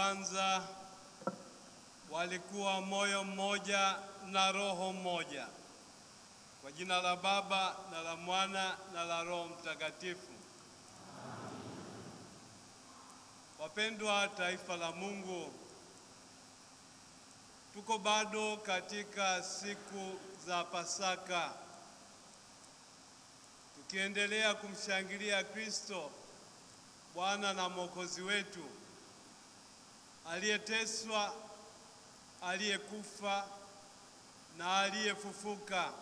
Kwanza walikuwa moyo mmoja na roho mmoja. Kwa jina la Baba na la Mwana na la Roho Mtakatifu. Wapendwa taifa la Mungu, tuko bado katika siku za Pasaka, tukiendelea kumshangilia Kristo Bwana na Mwokozi wetu, aliyeteswa, aliyekufa na aliyefufuka.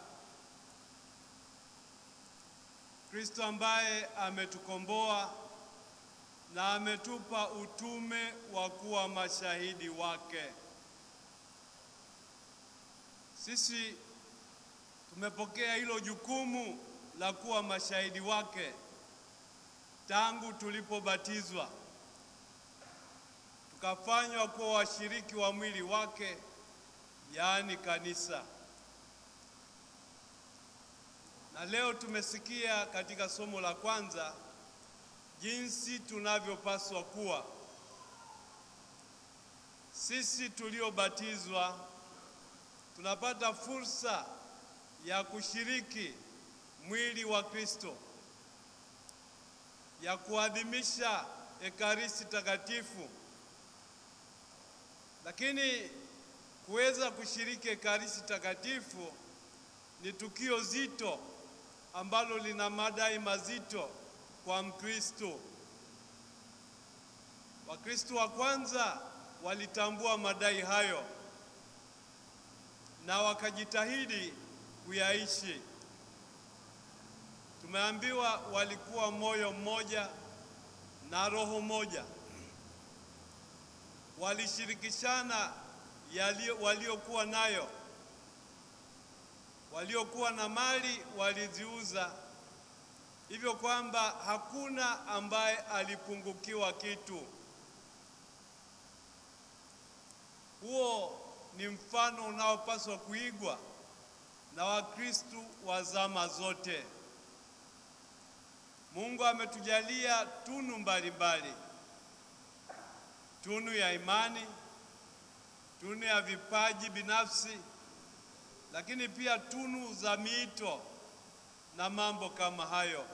Kristo ambaye ametukomboa na ametupa utume wa kuwa mashahidi wake. Sisi tumepokea hilo jukumu la kuwa mashahidi wake tangu tulipobatizwa, tukafanywa kuwa washiriki wa mwili wake, yaani kanisa. Na leo tumesikia katika somo la kwanza jinsi tunavyopaswa kuwa. Sisi tuliobatizwa tunapata fursa ya kushiriki mwili wa Kristo, ya kuadhimisha Ekaristi Takatifu. Lakini kuweza kushiriki Ekaristi Takatifu ni tukio zito ambalo lina madai mazito kwa Mkristo. Wakristo wa kwanza walitambua madai hayo na wakajitahidi kuyaishi. Tumeambiwa walikuwa moyo mmoja na roho moja. Walishirikishana waliokuwa nayo. Waliokuwa na mali waliziuza, hivyo kwamba hakuna ambaye alipungukiwa kitu. Huo ni mfano unaopaswa kuigwa na Wakristo wa zama zote. Mungu ametujalia tunu mbalimbali: tunu ya imani, tunu ya vipaji binafsi, lakini pia tunu za miito na mambo kama hayo.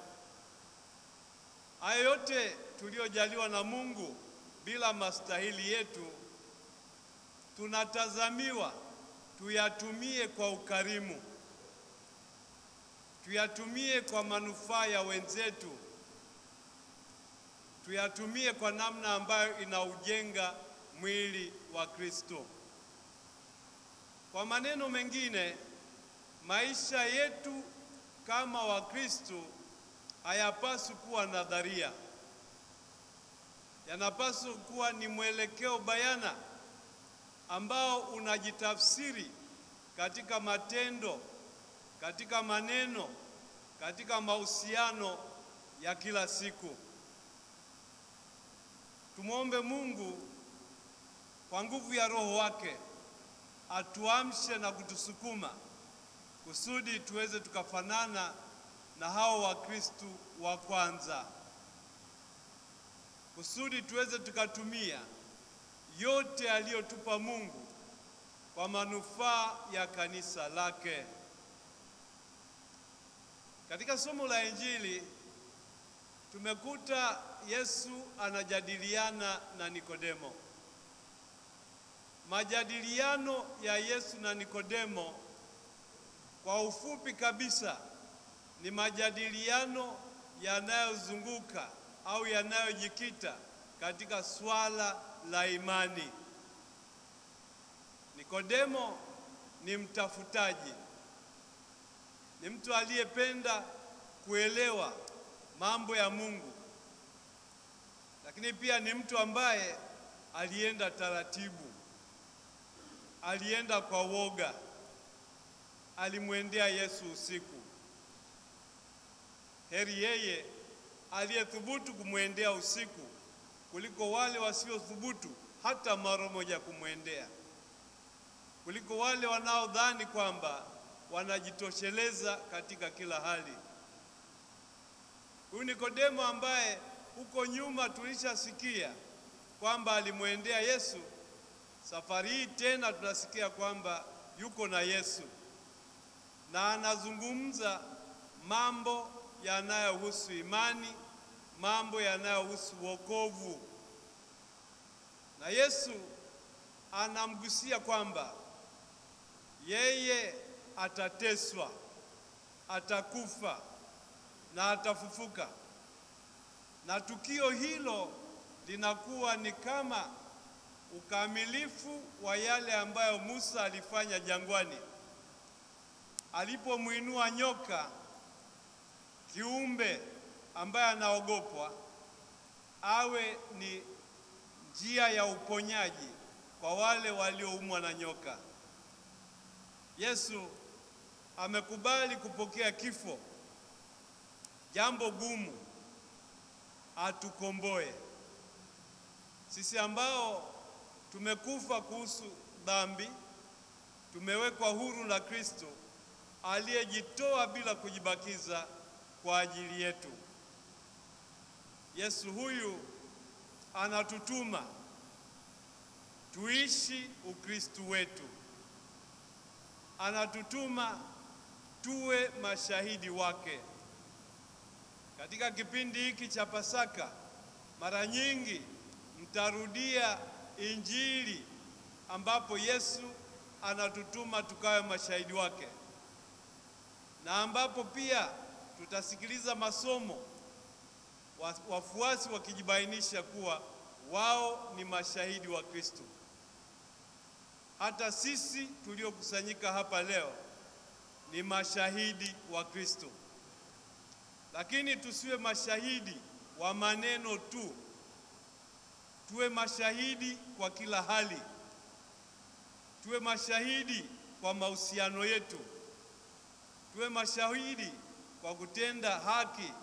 Hayo yote tuliojaliwa na Mungu bila mastahili yetu, tunatazamiwa tuyatumie kwa ukarimu, tuyatumie kwa manufaa ya wenzetu, tuyatumie kwa namna ambayo inaujenga mwili wa Kristo. Kwa maneno mengine, maisha yetu kama Wakristo hayapaswi kuwa nadharia. Yanapaswa kuwa ni mwelekeo bayana ambao unajitafsiri katika matendo, katika maneno, katika mahusiano ya kila siku. Tumwombe Mungu kwa nguvu ya Roho wake atuamshe na kutusukuma kusudi tuweze tukafanana na hao Wakristo wa kwanza, kusudi tuweze tukatumia yote aliyotupa Mungu kwa manufaa ya kanisa lake. Katika somo la Injili tumekuta Yesu anajadiliana na Nikodemo. Majadiliano ya Yesu na Nikodemo kwa ufupi kabisa ni majadiliano yanayozunguka au yanayojikita katika swala la imani. Nikodemo ni mtafutaji, ni mtu aliyependa kuelewa mambo ya Mungu, lakini pia ni mtu ambaye alienda taratibu, alienda kwa woga, alimwendea Yesu usiku. Heri yeye aliyethubutu kumwendea usiku kuliko wale wasiothubutu hata mara moja kumwendea, kuliko wale wanaodhani kwamba wanajitosheleza katika kila hali. Huyu Nikodemo ambaye huko nyuma tulishasikia kwamba alimwendea Yesu, safari hii tena tunasikia kwamba yuko na Yesu na anazungumza mambo yanayohusu imani, mambo yanayohusu wokovu. Na Yesu anamgusia kwamba yeye atateswa, atakufa na atafufuka. Na tukio hilo linakuwa ni kama ukamilifu wa yale ambayo Musa alifanya jangwani, alipomuinua nyoka, kiumbe ambaye anaogopwa, awe ni njia ya uponyaji kwa wale walioumwa na nyoka. Yesu amekubali kupokea kifo, jambo gumu, atukomboe sisi ambao tumekufa kuhusu dhambi, tumewekwa huru na Kristo aliyejitoa bila kujibakiza kwa ajili yetu. Yesu huyu anatutuma tuishi Ukristo wetu, anatutuma tuwe mashahidi wake. Katika kipindi hiki cha Pasaka, mara nyingi mtarudia Injili ambapo Yesu anatutuma tukawe mashahidi wake, na ambapo pia tutasikiliza masomo, wafuasi wakijibainisha kuwa wao ni mashahidi wa Kristo. Hata sisi tuliokusanyika hapa leo ni mashahidi wa Kristo, lakini tusiwe mashahidi wa maneno tu. Tuwe mashahidi kwa kila hali. Tuwe mashahidi kwa mahusiano yetu. Tuwe mashahidi kwa kutenda haki.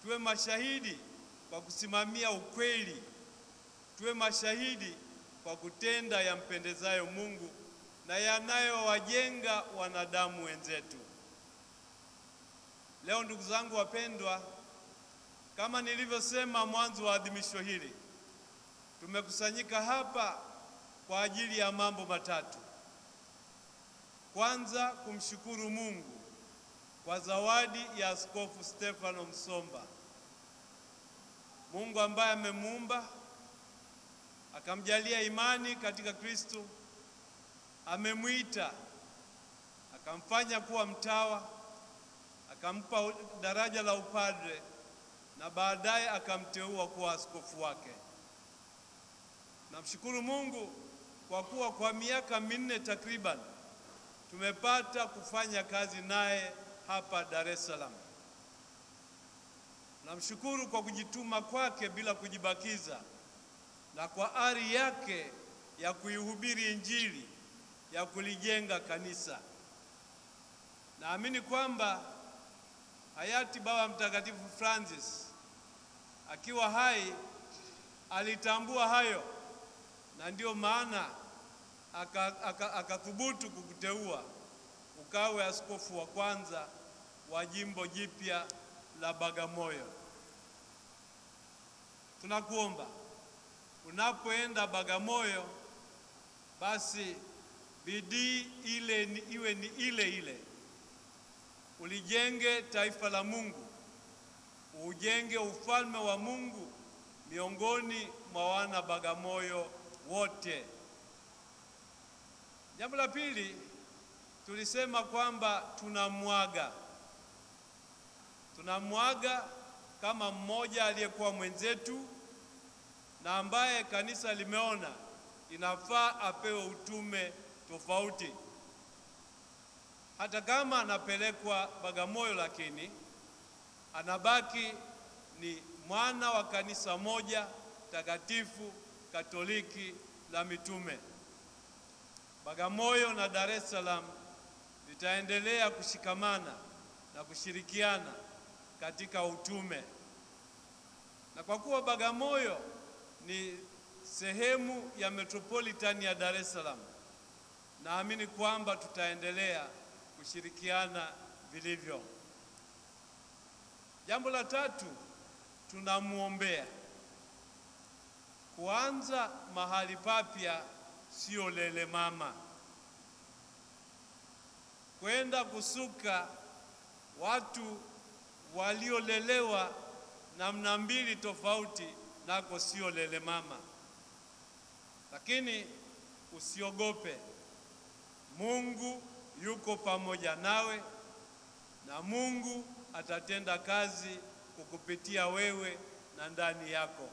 Tuwe mashahidi kwa kusimamia ukweli. Tuwe mashahidi kwa kutenda yampendezayo Mungu na yanayowajenga wanadamu wenzetu. Leo ndugu zangu wapendwa, kama nilivyosema mwanzo wa adhimisho hili, tumekusanyika hapa kwa ajili ya mambo matatu. Kwanza, kumshukuru Mungu kwa zawadi ya Askofu Stefano Msomba. Mungu ambaye amemuumba, akamjalia imani katika Kristo, amemwita, akamfanya kuwa mtawa, akampa daraja la upadre na baadaye akamteua kuwa askofu wake. Namshukuru Mungu kwa kuwa kwa miaka 4 takriban tumepata kufanya kazi naye hapa Dar es Salaam. Namshukuru kwa kujituma kwake bila kujibakiza na kwa ari yake ya kuihubiri Injili, ya kulijenga kanisa. Naamini kwamba hayati Baba Mtakatifu Francis akiwa hai alitambua hayo, na ndio maana akathubutu kukuteua ukawe askofu wa kwanza wa jimbo jipya la Bagamoyo. Tunakuomba unapoenda Bagamoyo, basi bidii ile iwe ni ile. Ulijenge taifa la Mungu, ujenge ufalme wa Mungu miongoni mwa wana Bagamoyo wote. Jambo la pili, tulisema kwamba tunamwaga kama mmoja aliyekuwa mwenzetu na ambaye kanisa limeona inafaa apewe utume tofauti. Hata kama anapelekwa Bagamoyo, lakini anabaki ni mwana wa kanisa moja takatifu Katoliki la mitume. Bagamoyo na Dar es Salaam litaendelea kushikamana na kushirikiana katika utume. Na kwa kuwa Bagamoyo ni sehemu ya metropolitan ya Dar es Salaam, naamini kwamba tutaendelea kushirikiana vilivyo. Jambo la tatu, tunamuombea Kuanza mahali papya sio lele mama. Kwenda kusuka watu waliolelewa namna mbili tofauti nako sio lele mama. Lakini usiogope, Mungu yuko pamoja nawe na Mungu atatenda kazi kukupitia wewe na ndani yako.